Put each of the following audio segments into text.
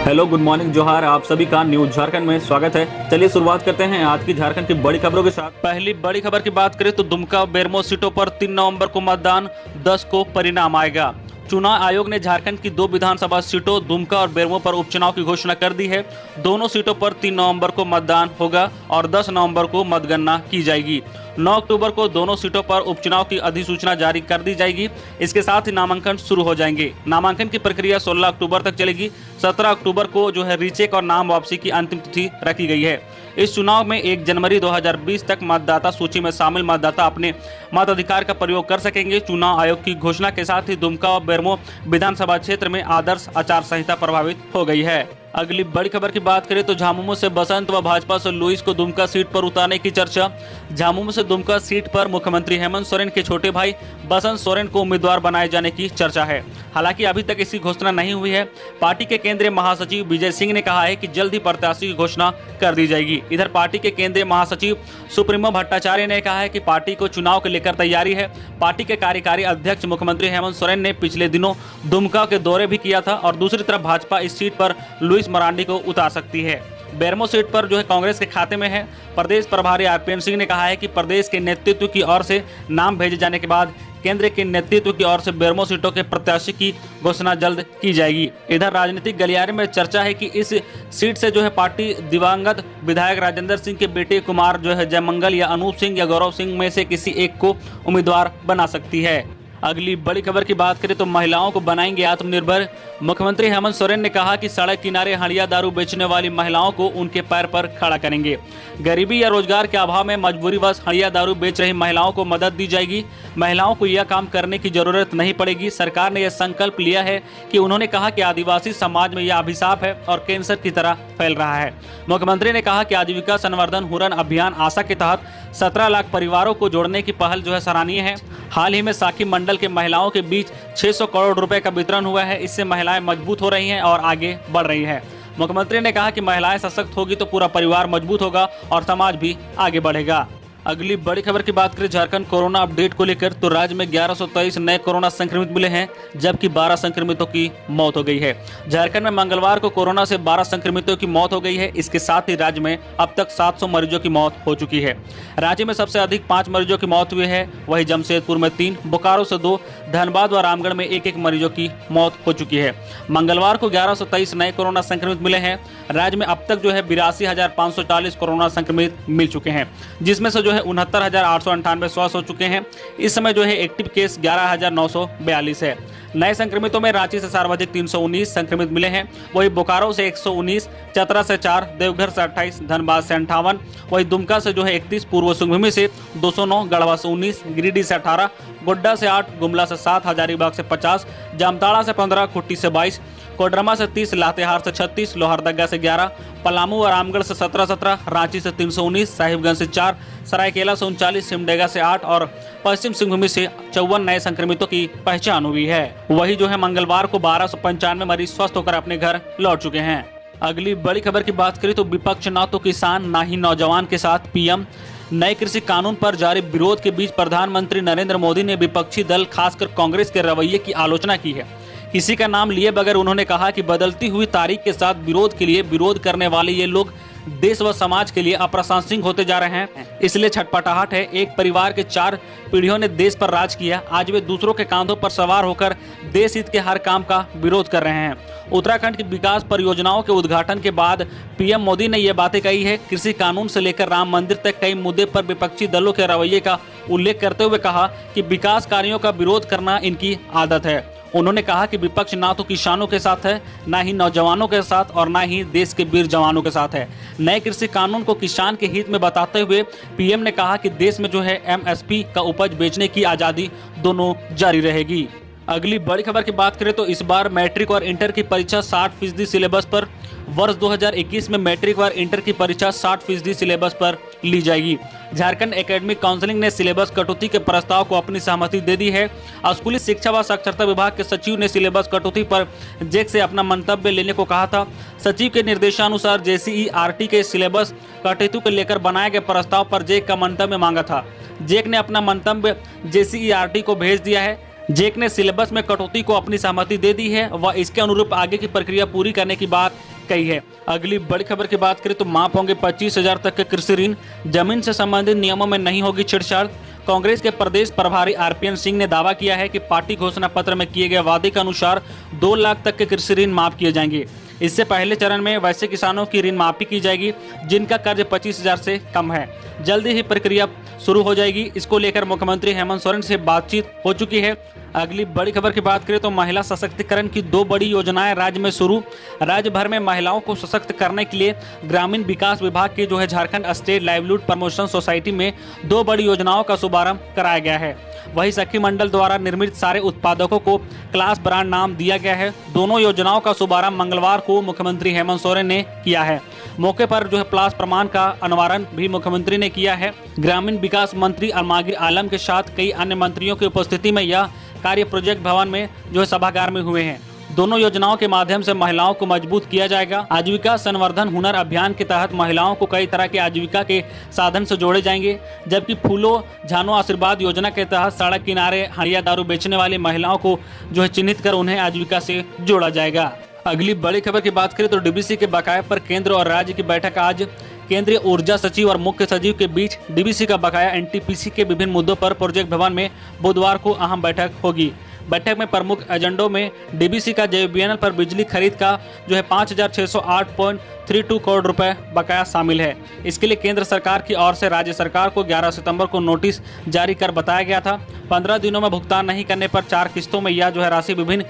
Hello, good morning, जोहार। आप सभी का न्यूज झारखंड में स्वागत है। चलिए शुरुआत करते हैं आज की झारखंड की बड़ी खबरों के साथ। पहली बड़ी खबर की बात करें तो दुमका बेरमो सीटों पर 3 नवंबर को मतदान, 10 को परिणाम आएगा। चुनाव आयोग ने झारखंड की 2 विधानसभा सीटों दुमका और बेरमो पर उपचुनाव की घोषणा कर दी है। दोनों सीटों पर 3 नवंबर को मतदान होगा और 10 नवंबर को मतगणना की जाएगी। 9 अक्टूबर को दोनों सीटों पर उपचुनाव की अधिसूचना जारी कर दी जाएगी। इसके साथ ही नामांकन शुरू हो जाएंगे। नामांकन की प्रक्रिया 16 अक्टूबर तक चलेगी। 17 अक्टूबर को रीचेक और नाम वापसी की अंतिम तिथि रखी गई है। इस चुनाव में 1 जनवरी 2020 तक मतदाता सूची में शामिल मतदाता अपने मताधिकार का प्रयोग कर सकेंगे। चुनाव आयोग की घोषणा के साथ ही दुमका और बेरमो विधानसभा क्षेत्र में आदर्श आचार संहिता प्रभावित हो गई है। अगली बड़ी खबर की बात करें तो झामुमो से बसंत व भाजपा से लुइस को दुमका सीट पर उतारने की चर्चा। झामुमो से दुमका सीट पर मुख्यमंत्री हेमंत सोरेन के छोटे भाई बसंत सोरेन को उम्मीदवार बनाए जाने की चर्चा है। हालांकि अभी तक इसकी घोषणा नहीं हुई है। पार्टी के केंद्रीय महासचिव विजय सिंह ने कहा है कि जल्द ही प्रत्याशी की घोषणा कर दी जाएगी। इधर पार्टी के केंद्रीय महासचिव सुप्रीमो भट्टाचार्य ने कहा है कि पार्टी को चुनाव को लेकर तैयारी है। पार्टी के कार्यकारी अध्यक्ष मुख्यमंत्री हेमंत सोरेन ने पिछले दिनों दुमका के दौरे भी किया था और दूसरी तरफ भाजपा इस सीट पर लुइस मरांडी को उतार सकती है। बेरमो सीट पर कांग्रेस के खाते में है। प्रदेश प्रभारी आरपीएन सिंह ने कहा है कि प्रदेश के नेतृत्व की ओर से नाम भेजे जाने के बाद केंद्र के नेतृत्व की ओर से बेरमो सीटों के प्रत्याशी की घोषणा जल्द की जाएगी। इधर राजनीतिक गलियारे में चर्चा है कि इस सीट से पार्टी दिवंगत विधायक राजेंद्र सिंह के बेटे कुमार जयमंगल या अनूप सिंह या गौरव सिंह में से किसी एक को उम्मीदवार बना सकती है। अगली बड़ी खबर की बात करें तो महिलाओं को बनाएंगे आत्मनिर्भर। मुख्यमंत्री हेमंत सोरेन ने कहा कि सड़क किनारे हड़िया दारू बेचने वाली महिलाओं को उनके पैर पर खड़ा करेंगे। गरीबी या रोजगार के अभाव में मजबूरीवश हड़िया दारू बेच रही महिलाओं को मदद दी जाएगी। महिलाओं को यह काम करने की जरूरत नहीं पड़ेगी। सरकार ने यह संकल्प लिया है कि उन्होंने कहा कि आदिवासी समाज में यह अभिशाप है और कैंसर की तरह फैल रहा है। मुख्यमंत्री ने कहा कि आजीविका संवर्धन हुरन अभियान आशा के तहत 17 लाख परिवारों को जोड़ने की पहल सराहनीय है। हाल ही में साखी मंडल के महिलाओं के बीच 600 करोड़ रुपए का वितरण हुआ है। इससे महिलाएं मजबूत हो रही हैं और आगे बढ़ रही हैं। मुख्यमंत्री ने कहा कि महिलाएं सशक्त होगी तो पूरा परिवार मजबूत होगा और समाज भी आगे बढ़ेगा। अगली बड़ी खबर की बात करें झारखंड कोरोना अपडेट को लेकर तो राज्य में 1123 नए कोरोना संक्रमित मिले हैं, जबकि 12 संक्रमितों की मौत हो गई है। झारखंड में मंगलवार को कोरोना से 12 संक्रमितों की मौत हो गई है। इसके साथ ही राज्य में अब तक 700 मरीजों की मौत हो चुकी है। राज्य में सबसे अधिक 5 मरीजों की मौत हुई है। वहीं जमशेदपुर में 3, बोकारो से 2, धनबाद व रामगढ़ में 1-1 मरीजों की मौत हो चुकी है। मंगलवार को 1123 नए कोरोना संक्रमित मिले हैं। राज्य में अब तक 82,540 कोरोना संक्रमित मिल चुके हैं, जिसमें से 69,898 स्वस्थ हो चुके हैं। इस समय एक्टिव केस 11,942 है। नए संक्रमितों में रांची से सर्वाधिक 319 संक्रमित मिले हैं। वहीं बोकारो से 119, चतरा से 4, देवघर से 28, धनबाद से 58, वहीं दुमका से 31, पूर्व सिंहभूमि से 209, गढ़वा से 19, गिरिडीह से 18, गोड्डा से 8, गुमला से 7, हजारीबाग से 50, जामताड़ा से 15, खुट्टी से 22, कोडरमा से 30, लातेहार से 36, लोहरदगा से 11, पलामू और रामगढ़ से 17, रांची से 319, साहिबगंज से 4, सरायकेला से 39, सिमडेगा से 8 और पश्चिम सिंहभूमि से 54 नए संक्रमितों की पहचान हुई है। वही मंगलवार को 1295 मरीज स्वस्थ होकर अपने घर लौट चुके हैं। अगली बड़ी खबर की बात करें तो विपक्ष ना तो किसान ना ही नौजवान के साथ पीएम। नए कृषि कानून पर जारी विरोध के बीच प्रधानमंत्री नरेंद्र मोदी ने विपक्षी दल खासकर कांग्रेस के रवैये की आलोचना की है। किसी का नाम लिए बगैर उन्होंने कहा कि बदलती हुई तारीख के साथ विरोध के लिए विरोध करने वाले ये लोग देश व समाज के लिए अप्रासंगिक होते जा रहे हैं। इसलिए छटपटाहट है। एक परिवार के 4 पीढ़ियों ने देश पर राज किया, आज वे दूसरों के कांधों पर सवार होकर देश हित के हर काम का विरोध कर रहे हैं। उत्तराखंड की विकास परियोजनाओं के उद्घाटन के बाद पीएम मोदी ने ये बातें कही है। कृषि कानून से लेकर राम मंदिर तक कई मुद्दे पर विपक्षी दलों के रवैये का उल्लेख करते हुए कहा कि विकास कार्यों का विरोध करना इनकी आदत है। उन्होंने कहा कि विपक्ष ना तो किसानों के साथ है, ना ही नौजवानों के साथ और ना ही देश के वीर जवानों के साथ है। नए कृषि कानून को किसान के हित में बताते हुए पीएम ने कहा कि देश में एमएसपी का उपज बेचने की आज़ादी दोनों जारी रहेगी। अगली बड़ी खबर की बात करें तो इस बार मैट्रिक और इंटर की परीक्षा 60% सिलेबस पर। वर्ष 2021 में मैट्रिक और इंटर की परीक्षा 60% सिलेबस पर ली जाएगी। झारखंड एकेडमिक काउंसिलिंग ने सिलेबस कटौती के प्रस्ताव को अपनी सहमति दे दी है। स्कूली शिक्षा व साक्षरता विभाग के सचिव ने सिलेबस कटौती पर जेक से अपना मंतव्य लेने को कहा था। सचिव के निर्देशानुसार जेसीईआरटी के सिलेबस कटौती को लेकर बनाए गए प्रस्ताव पर जेक का मंतव्य मांगा था। जेक ने अपना मंतव्य जेसीईआरटी को भेज दिया है। जेक ने सिलेबस में कटौती को अपनी सहमति दे दी है व इसके अनुरूप आगे की प्रक्रिया पूरी करने की बात कही है। अगली बड़ी खबर की बात करें तो माफ होंगे 25,000 तक के कृषि ऋण, जमीन से संबंधित नियमों में नहीं होगी छेड़छाड़। कांग्रेस के प्रदेश प्रभारी आरपीएन सिंह ने दावा किया है कि पार्टी घोषणा पत्र में किए गए वादे के अनुसार 2 लाख तक के कृषि ऋण माफ किए जाएंगे। इससे पहले चरण में वैसे किसानों की ऋण माफी की जाएगी जिनका कर्ज 25,000 से कम है। जल्दी ही प्रक्रिया शुरू हो जाएगी। इसको लेकर मुख्यमंत्री हेमंत सोरेन से बातचीत हो चुकी है। अगली बड़ी खबर की बात करें तो महिला सशक्तिकरण की 2 बड़ी योजनाएं राज्य में शुरू। राज्य भर में महिलाओं को सशक्त करने के लिए ग्रामीण विकास विभाग के Jharkhand state livelihood promotion society में 2 बड़ी योजनाओं का शुभारंभ कराया गया है। वही सखी मंडल द्वारा निर्मित सारे उत्पादकों को क्लास ब्रांड नाम दिया गया है। दोनों योजनाओं का शुभारंभ मंगलवार को मुख्यमंत्री हेमंत सोरेन ने किया है। मौके पर प्लास प्रमाण का अनावरण भी मुख्यमंत्री ने किया है। ग्रामीण विकास मंत्री अलमगीर आलम के साथ कई अन्य मंत्रियों की उपस्थिति में यह कार्य प्रोजेक्ट भवन में सभागार में हुए हैं। दोनों योजनाओं के माध्यम से महिलाओं को मजबूत किया जाएगा। आजीविका संवर्धन हुनर अभियान के तहत महिलाओं को कई तरह के आजीविका के साधन से जोड़े जाएंगे, जबकि फूलो झानो आशीर्वाद योजना के तहत सड़क किनारे हड़िया दारू बेचने वाली महिलाओं को चिन्हित कर उन्हें आजीविका से जोड़ा जाएगा। अगली बड़ी खबर की बात करें तो डीबीसी के बकाये पर केंद्र और राज्य की बैठक आज। केंद्रीय ऊर्जा सचिव और मुख्य सचिव के बीच डीबीसी का बकाया एनटीपीसी के विभिन्न मुद्दों पर प्रोजेक्ट भवन में बुधवार को अहम बैठक होगी। बैठक में प्रमुख एजेंडों में डीबीसी का जेबीएनएल पर बिजली खरीद का 5,608.32 करोड़ रुपए बकाया शामिल है। इसके लिए केंद्र सरकार की ओर से राज्य सरकार को 11 सितंबर को नोटिस जारी कर बताया गया था। 15 दिनों में भुगतान नहीं करने पर 4 किस्तों में यह राशि विभिन्न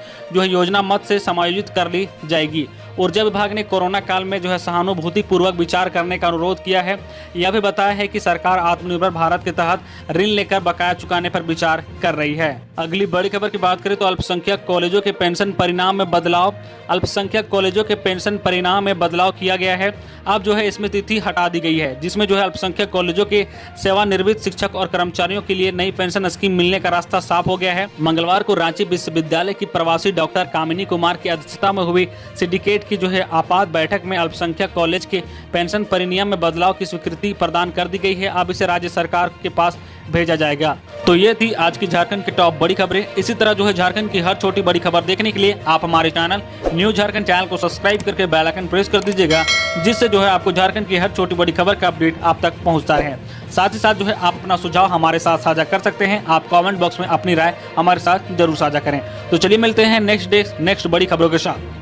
योजना मद से समायोजित कर ली जाएगी। ऊर्जा विभाग ने कोरोना काल में सहानुभूति पूर्वक विचार करने का अनुरोध किया है। यह भी बताया है कि सरकार आत्मनिर्भर भारत के तहत ऋण लेकर बकाया चुकाने पर विचार कर रही है। अगली बड़ी खबर की बात करें तो अल्पसंख्यक कॉलेजों के पेंशन परिणाम में बदलाव। अल्पसंख्यक कॉलेजों के पेंशन परिणाम में बदलाव किया गया है। अब इसमें तिथि हटा दी गई है, जिसमें अल्पसंख्यक कॉलेजों के सेवानिवृत्त शिक्षक और कर्मचारियों के लिए नई पेंशन स्कीम मिलने का रास्ता साफ हो गया है। मंगलवार को रांची विश्वविद्यालय की प्रवासी डॉक्टर कामिनी कुमार की अध्यक्षता में हुई सिंडिकेट की आपात बैठक में अल्पसंख्यक कॉलेज के पेंशन परिनियम में बदलाव की स्वीकृति प्रदान कर दी गई है। अब इसे राज्य सरकार के पास भेजा जाएगा। तो ये थी आज की झारखंड की टॉप बड़ी खबरें। इसी तरह झारखंड की हर छोटी बड़ी खबर देखने के लिए आप हमारे चैनल न्यूज झारखंड चैनल को सब्सक्राइब करके बेल आइकन प्रेस कर दीजिएगा, जिससे आपको झारखंड की हर छोटी बड़ी खबर का अपडेट आप तक पहुंचता रहे। साथ ही साथ आप अपना सुझाव हमारे साथ साझा कर सकते हैं। आप कमेंट बॉक्स में अपनी राय हमारे साथ जरूर साझा करें। तो चलिए मिलते हैं नेक्स्ट बड़ी खबरों के साथ।